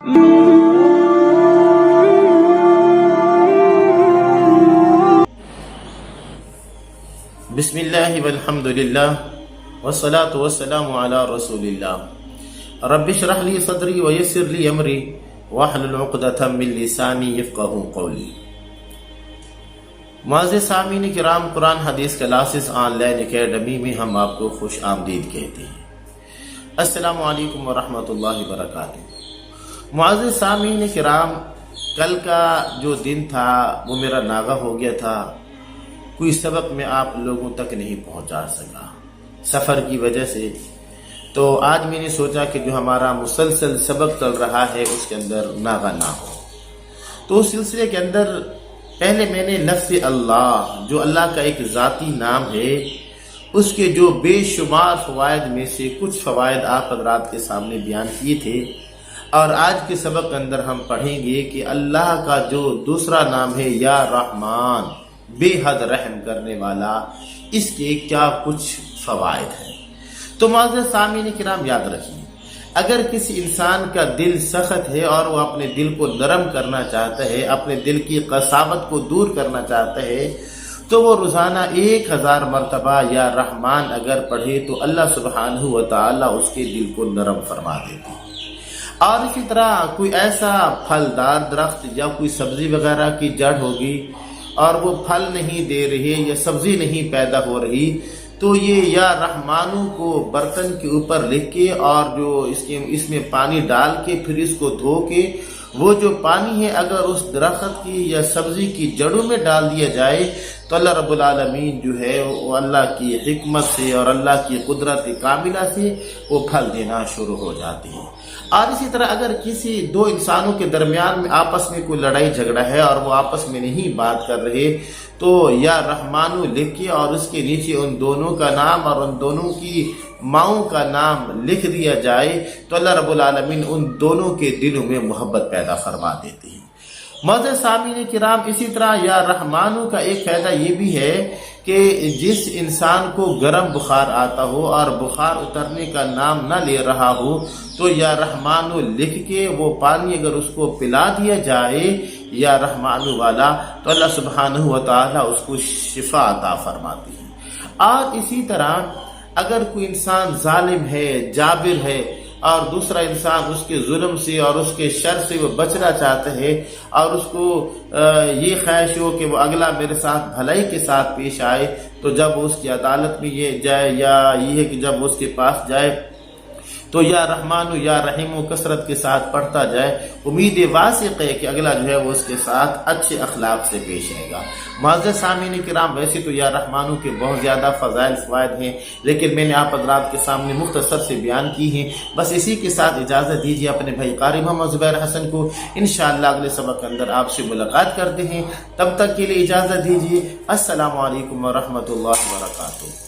بسم اللہ والحمد للہ والصلاة والسلام علی رسول اللہ رب اشرح لی صدری ویسر لی امری واحلل عقدۃ من لسانی یفقہوا قولی۔ معزز سامعین کرام، قرآن حدیث کلاسز آن لائن اکیڈمی میں ہم آپ کو خوش آمدید کہتے ہیں۔ السلام علیکم ورحمۃ اللہ وبرکاتہ۔ معزز سامعین کرام، کل کا جو دن تھا وہ میرا ناغہ ہو گیا تھا، کوئی سبق میں آپ لوگوں تک نہیں پہنچا سکا سفر کی وجہ سے۔ تو آج میں نے سوچا کہ جو ہمارا مسلسل سبق چل رہا ہے اس کے اندر ناغہ نہ ہو، تو اس سلسلے کے اندر پہلے میں نے لفظ اللہ، جو اللہ کا ایک ذاتی نام ہے، اس کے جو بے شمار فوائد میں سے کچھ فوائد آپ حضرات کے سامنے بیان کیے تھے، اور آج کے سبق کے اندر ہم پڑھیں گے کہ اللہ کا جو دوسرا نام ہے یا رحمان، بے حد رحم کرنے والا، اس کے کیا کچھ فوائد ہیں۔ تو معزز سامعین کرام یاد رکھیے، اگر کسی انسان کا دل سخت ہے اور وہ اپنے دل کو نرم کرنا چاہتا ہے، اپنے دل کی قساوت کو دور کرنا چاہتا ہے، تو وہ روزانہ 1000 مرتبہ یا رحمان اگر پڑھے تو اللہ سبحانہ و تعالی اس کے دل کو نرم فرما دیتے ہیں۔ اور اسی طرح کوئی ایسا پھلدار درخت یا کوئی سبزی وغیرہ کی جڑ ہوگی اور وہ پھل نہیں دے رہی یا سبزی نہیں پیدا ہو رہی، تو یہ یا رحمانو کو برتن کے اوپر لکھ کے اور جو اس میں پانی ڈال کے پھر اس کو دھو کے، وہ جو پانی ہے اگر اس درخت کی یا سبزی کی جڑوں میں ڈال دیا جائے تو اللہ رب العالمین جو ہے وہ اللہ کی حکمت سے اور اللہ کی قدرت کاملہ سے وہ پھل دینا شروع ہو جاتے ہیں۔ اور اسی طرح اگر کسی دو انسانوں کے درمیان میں آپس میں کوئی لڑائی جھگڑا ہے اور وہ آپس میں نہیں بات کر رہے، تو یا رحمانو لکھ کے اور اس کے نیچے ان دونوں کا نام اور ان دونوں کی ماؤں کا نام لکھ دیا جائے تو اللہ رب العالمین ان دونوں کے دلوں میں محبت پیدا فرما دیتے ہیں۔ معزز سامعین کرام، اسی طرح یا رحمانو کا ایک فائدہ یہ بھی ہے کہ جس انسان کو گرم بخار آتا ہو اور بخار اترنے کا نام نہ لے رہا ہو، تو یا رحمانو لکھ کے وہ پانی اگر اس کو پلا دیا جائے یا رحمانو والا، تو اللہ سبحانہ و تعالی اس کو شفا عطا فرماتی ہے۔ اور اسی طرح اگر کوئی انسان ظالم ہے، جابر ہے، اور دوسرا انسان اس کے ظلم سے اور اس کے شر سے وہ بچنا چاہتا ہے اور اس کو یہ خواہش ہو کہ وہ اگلا میرے ساتھ بھلائی کے ساتھ پیش آئے، تو جب اس کی عدالت میں یہ جائے یا یہ ہے کہ جب اس کے پاس جائے تو یا رحمانو یا رحیمو کثرت کے ساتھ پڑھتا جائے، امید واثق ہے کہ اگلا جو ہے وہ اس کے ساتھ اچھے اخلاق سے پیش آئے گا۔ معزز سامعین کرام، ویسے تو یا رحمانو کے بہت زیادہ فضائل فوائد ہیں، لیکن میں نے آپ حضرات کے سامنے مختصر سے بیان کی ہیں۔ بس اسی کے ساتھ اجازت دیجیے اپنے بھائی قاری محمد زبیر حسن کو، انشاءاللہ اگلے سبق کے اندر آپ سے ملاقات کرتے ہیں۔ تب تک کے لیے اجازت دیجیے۔ السلام علیکم ورحمۃ اللہ وبرکاتہ۔